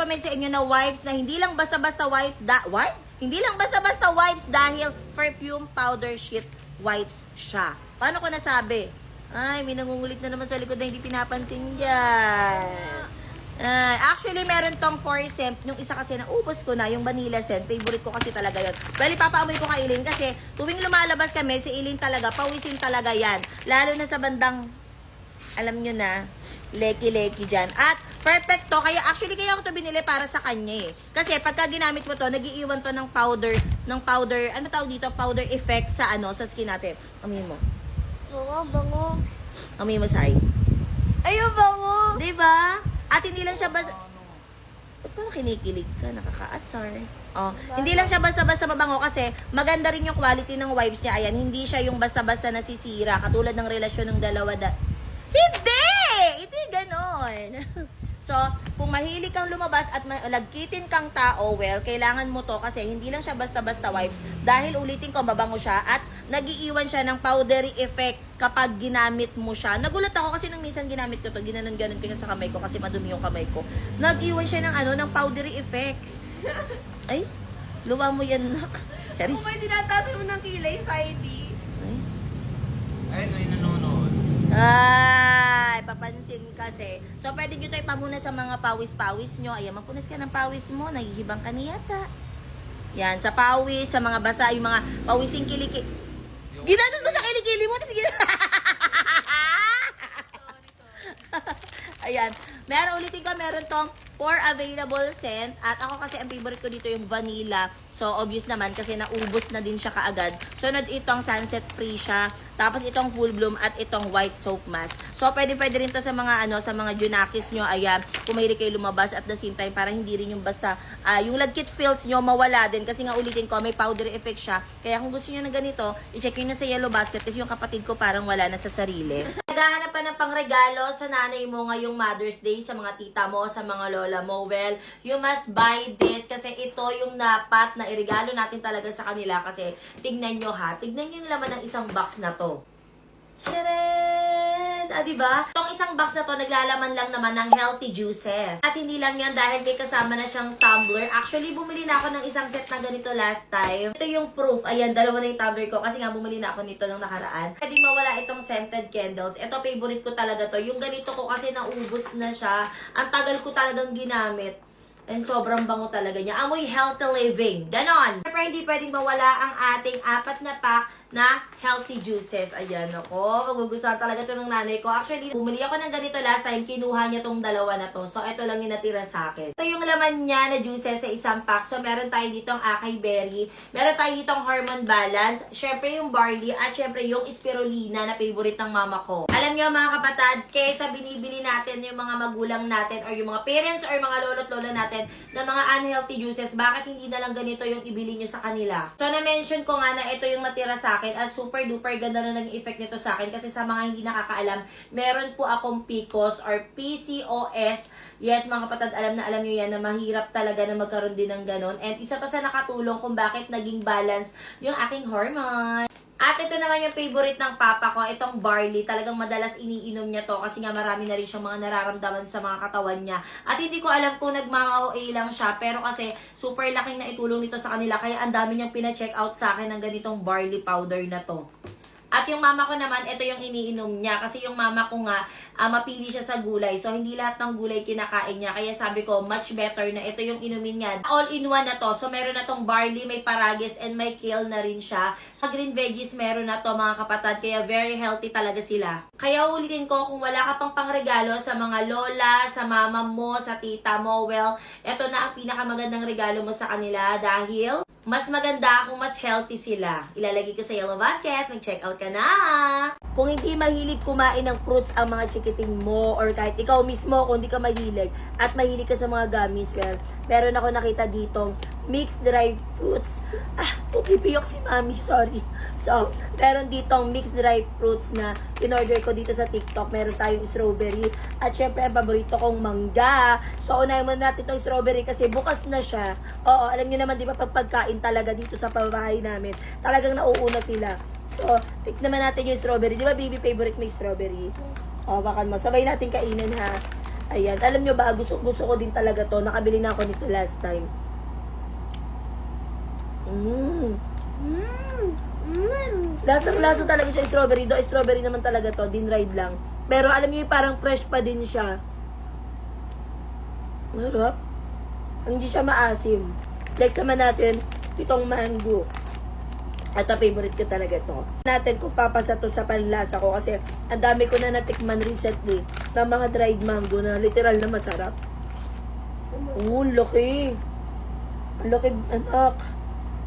nagko-comment sa inyo na wipes na hindi lang basta-basta Hindi lang basta-basta wipes dahil perfume powder sheet wipes siya. Paano ko nasabi? Ay, may nangungulit na naman sa likod na hindi pinapansin dyan. Actually, meron tong 4 scent. Yung isa kasi naubos ko na, yung vanilla scent. Favorite ko kasi talaga yun. Well, ipapaamoy ko kay Eileen kasi tuwing lumalabas kami, si Eileen talaga, pawisin talaga yan. Lalo na sa bandang, alam nyo na, leki-leki dyan. At perfect to. Kaya actually, kaya ako to binili para sa kanya eh. Kasi pagka ginamit mo to, nag-iiwan to ng powder, ano tawag dito? Powder effect sa sa skin natin. Amoy mo. Bango. Amoy mo, Sai. Ayun, bango. Diba? At hindi lang siya basta... Parang kinikilig ka, nakakaasar. Hindi lang siya basta-basta mabango kasi maganda rin yung quality ng wipes niya. Ayan, hindi siya yung basta-basta nasisira. Katulad ng relasyon ng dalawa Hindi! Ito yung ganon. So, kung mahilig kang lumabas at lagkitin kang tao, well, kailangan mo to kasi hindi lang siya basta-basta wipes. Dahil ulitin ko, mabango siya at nag-iiwan siya ng powdery effect kapag ginamit mo siya. Nagulat ako kasi nung minsan ginamit ko to, ginanon-ganon ko siya sa kamay ko kasi madumi yung kamay ko. Nag-iwan siya ng powdery effect. Ay, luwa mo yan, nak. Charis. Kung may tinatasan mo ng kilay sa ID. Ay, no, nanonood. Ay, papansin kasi. So, pwede nyo tayo pamuna sa mga pawis-pawis nyo. Ayan, mapunas ka ng pawis mo. Nagihibang ka na yata. Yan, sa pawis, sa mga basa, yung mga pawising kiliki. Ginanon mo sa kilikili mo. Tapos Ayan. Ulitin ko, meron tong 4 available scent. At ako kasi, ang favorite ko dito yung vanilla. So, obvious naman kasi naubos na din siya kaagad. Sunod itong sunset free siya. Tapos itong full bloom at itong white soap mask. So, pwede rin to sa mga sa mga junakis nyo. Ayan, kung mahilig kayo lumabas at the same time para hindi rin yung basta yung lagkit feels nyo mawala din. Kasi nga ulitin ko, may powder effect siya. Kaya kung gusto nyo na ganito, i-check nyo na sa yellow basket kasi yung kapatid ko parang wala na sa sarili. Naghahanap ka ng pangregalo sa nanay mo ngayong Mother's Day, sa mga tita mo, sa mga lola mo. Well, you must buy this kasi ito yung dapat na iregalo natin talaga sa kanila kasi tignan nyo ha, tignan nyo yung laman ng isang box na to. Shared! Diba? Itong isang box na to, naglalaman lang naman ng healthy juices. At hindi lang yan dahil may kasama na siyang tumbler. Actually, bumili na ako ng isang set na ganito last time. Ito yung proof. Ayan, dalawa na yung tumbler ko kasi nga bumili na ako nito nung nakaraan. Pwede mawala itong scented candles. Ito, favorite ko talaga to. Yung ganito ko kasi naubos na siya. Ang tagal ko talagang ginamit. And sobrang bango talaga niya. Amoy healthy living. Ganon. Siyempre, hindi pwedeng mawala ang ating 4 na pack na healthy juices. Ayan ako. Magugustuhan talaga ito ng nanay ko. Actually, bumili ako ng ganito last time. Kinuha niya tong dalawa na to. So, ito lang yung natira sa akin. Ito yung laman niya na juices sa isang pack. So, meron tayo ditong acai berry. Meron tayo ditong hormone balance. Syempre yung barley. At syempre yung spirulina na favorite ng mama ko. Alam niyo mga kapatid, kaysa binibili natin yung mga magulang natin or yung mga parents or mga lolo't lola natin na mga unhealthy juices, bakit hindi na lang ganito yung ibili nyo sa kanila? So, na-mention ko nga na ito yung natira sa akin at super duper ganda na naging effect nito sa akin kasi sa mga hindi nakakaalam, meron po akong PCOS or PCOS. Yes, mga kapatid, alam na alam nyo yan na mahirap talaga na magkaroon din ng ganon. And isa pa sa nakatulong kung bakit naging balance yung aking hormone. At ito naman yung favorite ng papa ko, itong barley. Talagang madalas iniinom niya to kasi nga marami na rin siyang mga nararamdaman sa mga katawan niya. At hindi ko alam kung nagmanga-OA lang siya, pero kasi super laking na itulong nito sa kanila. Kaya ang dami niyang pina-check out sa akin ng ganitong barley powder na to. At yung mama ko naman, ito yung iniinom niya. Kasi yung mama ko nga, mapili siya sa gulay. So, hindi lahat ng gulay kinakain niya. Kaya sabi ko, much better na ito yung inumin niya. All-in-one na to. So, meron na tong barley, may paragis, and may kale na rin siya. Sa green veggies, meron na to mga kapatid. Kaya very healthy talaga sila. Kaya ulitin ko, kung wala ka pang pangregalo sa mga lola, sa mama mo, sa tita mo, well, ito na ang pinakamagandang regalo mo sa kanila dahil mas maganda kung mas healthy sila. Ilalagay ko sa yellow basket. Mag-check out ka na. Kung hindi mahilig kumain ng fruits ang mga chikiting mo or kahit ikaw mismo kung hindi ka mahilig at mahilig ka sa mga gummies, well, meron ako nakita ditong mixed dried fruits. Pupipiyok si mami, sorry. So, meron ditong mixed dried fruits na in-order ko dito sa TikTok. Meron tayong strawberry at syempre ang paborito kong mangga. So, unahin muna natin itong strawberry kasi bukas na siya. Oo, alam niyo naman, di ba, pag pagkain talaga dito sa pabahay namin, talagang nauuna sila. So, pick naman natin yung strawberry. Di ba, baby, favorite mo yung strawberry? O, bakan mo. Sabay natin kainin, ha? Ayan. Alam nyo ba, gusto ko din talaga to. Nakabili na ako nito last time. Lasang-lasa talaga siya strawberry. Do, strawberry naman talaga to. Din-dried lang. Pero alam nyo yung parang fresh pa din siya. Masarap. Hindi siya maasim. Like naman natin, itong mango. At ang favorite ko talaga to. Natin kung papasa to sa panlasa ko kasi ang dami ko na natikman recently ng mga dried mango na literal na masarap. Laki. Ang laki, anak.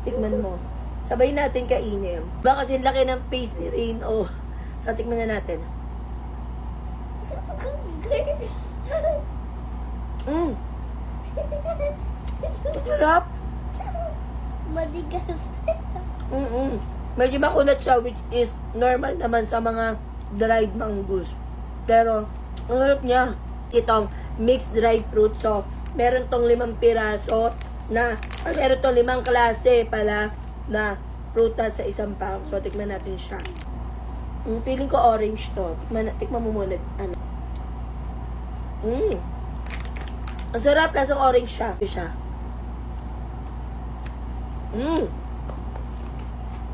Tikman mo. Sabay natin kainin. Baka kasi laki ng face ni Rain. Oh, so tikman na natin. Sarap. Madigas. Medyo makulat siya, which is normal naman sa mga dried mangoes. Pero, ang harap niya, itong mixed dried fruit. So, meron tong 5 piraso na, meron tong 5 klase pala na prutas sa isang pack. So, tikman natin siya. Feeling ko orange to. Tikman mo muna. Ano? Ang sarap, lasang orange siya.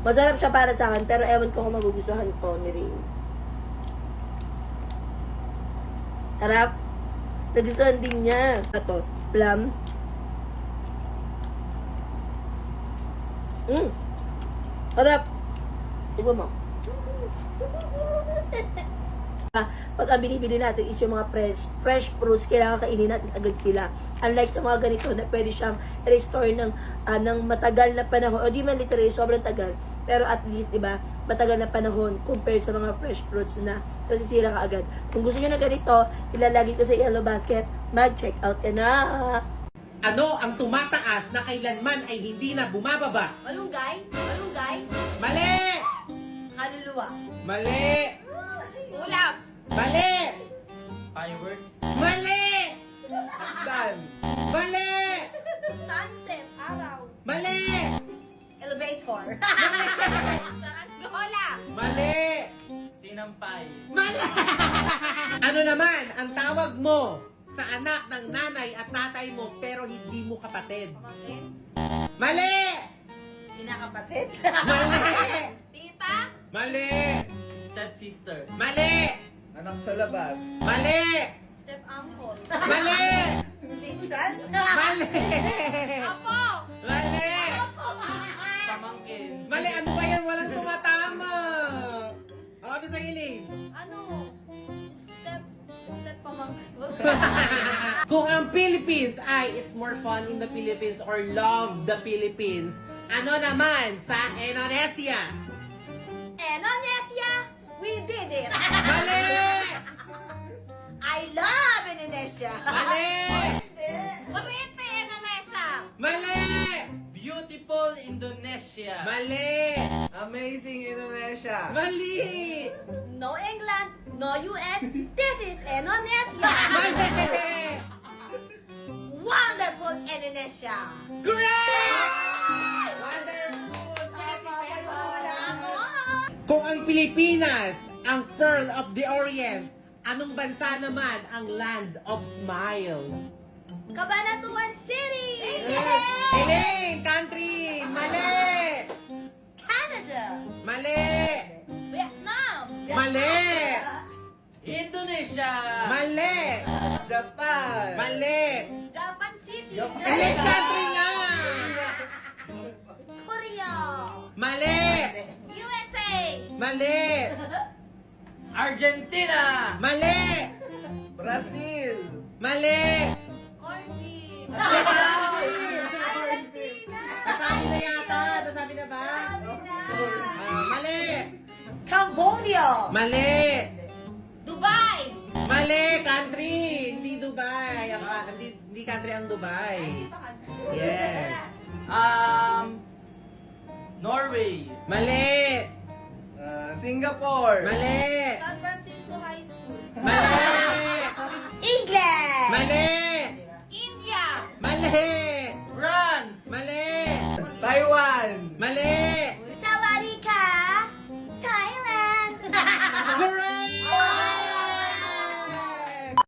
Masarap siya para sa akin, pero ewan ko kung magugustuhan ko ni Rain. Harap. Nagustuhan din niya. Ito, plum. Harap. Tignan mo. Pag ang binibili natin is yung mga fresh fruits, kailangan kainin natin agad sila. Unlike sa mga ganito na pwede siyang restore ng matagal na panahon. O di man literally, sobrang tagal. Pero at least, di ba, matagal na panahon compare sa mga fresh fruits na nasisira ka agad. Kung gusto niyo na ganito, ilalagay ko sa yellow basket, mag-check out ka na. Ano ang tumataas na kailanman ay hindi na bumababa? Malunggay? Malunggay? Mali! Kaluluwa? Mali! Ulap? Mali! Fireworks. Mali! Dan! Mali! Sunset. Araw. Mali! Elevator? Gola? Mali! Sinampay. Mali! Ano naman ang tawag mo sa anak ng nanay at tatay mo pero hindi mo kapatid? Mali! Kinakapatid? Mali! Tita? Mali! Stepsister. Mali! Anak sa labas. Mali! Step uncle. Mali! Pinsan? Mali! Apo. Mali! Pamangkin. Mali! Ano ba yan? Walang tumatama! Ano sa Elaine? Ano? Step pamangkin. Kung ang Philippines ay it's more fun in the Philippines or love the Philippines, ano naman sa Indonesia? Indonesia. We did it. Mali! I love Indonesia! Mali! Marete Indonesia. Mali! Beautiful Indonesia. Mali! Amazing Indonesia. Mali! No England. No US. This is Indonesia. Mali! Wonderful Indonesia! Correct! Wonderful! Kung ang Pilipinas ang Pearl of the Orient, anong bansa naman ang Land of Smile? Cabanatuan City. Elaine! Country! Mali! Canada. Mali! Vietnam. Mali! Indonesia. Mali! Japan. Mali! Japan City. Elaine, country nga! Korea. Mali! USA. Mali! Argentina. Mali! Brazil. Mali! Corn beef. Nasabi na yata! Nasabi na ba? Mali! Cambodia! Mali! Dubai. Mali! Country! Hindi Dubai. Hindi country ang Dubai. Yes. Norway. Mali! Singapore. Mali! San Francisco High School. Mali! England! Mali! India. Mali! France. Mali! Taiwan. Mali!